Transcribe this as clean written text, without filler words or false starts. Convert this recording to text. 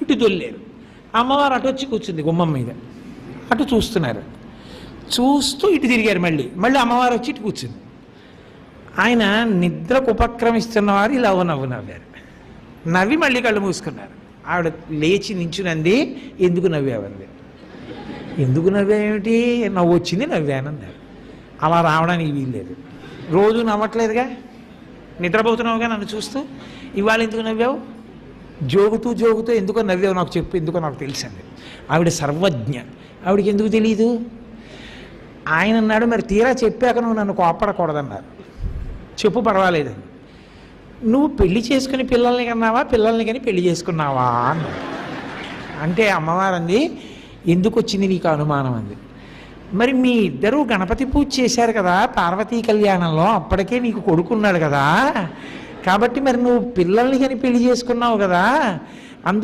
ఇటు దొల్లేరు. అమ్మవారు అటు వచ్చి కూర్చుంది గుమ్మం మీద, అటు చూస్తున్నారు. చూస్తూ ఇటు తిరిగారు. మళ్ళీ మళ్ళీ అమ్మవారు వచ్చి ఇటు కూర్చుంది. ఆయన నిద్రకు ఉపక్రమిస్తున్నవారు ఇలా నవ్వు నవ్వారు. నవ్వి మళ్ళీ కళ్ళు మూసుకున్నారు. ఆవిడ లేచి నించునంది, ఎందుకు నవ్వావంది. ఎందుకు నవ్వేమిటి, నవ్వు వచ్చింది నవ్వానన్నారు. అలా రావడానికి వీల్లేదు. రోజు నవ్వట్లేదుగా, నిద్రపోతున్నావుగా నన్ను చూస్తూ. ఇవాళ ఎందుకు నవ్వావు, జోగుతూ ఎందుకో నవ్వావు నాకు చెప్పు, ఎందుకో నాకు తెలుసండి. ఆవిడ సర్వజ్ఞ, ఆవిడకి ఎందుకు తెలియదు. ఆయన అన్నాడు, మరి తీరా చెప్పాక నువ్వు నన్ను కోప్పడకూడదన్నారు. చెప్పు పర్వాలేదండి. నువ్వు పెళ్లి చేసుకుని పిల్లల్ని కన్నావా, పిల్లల్ని కానీ పెళ్లి చేసుకున్నావా అన్నాడు. అంటే అమ్మవారు అంది, ఎందుకు వచ్చింది నీకు అనుమానం అంది. మరి మీ ఇద్దరూ గణపతి పూజ చేశారు కదా పార్వతీ కళ్యాణంలో, అప్పటికే నీకు కొడుకున్నాడు కదా, కాబట్టి మరి నువ్వు పిల్లల్ని కానీ పెళ్లి చేసుకున్నావు కదా, అందుకని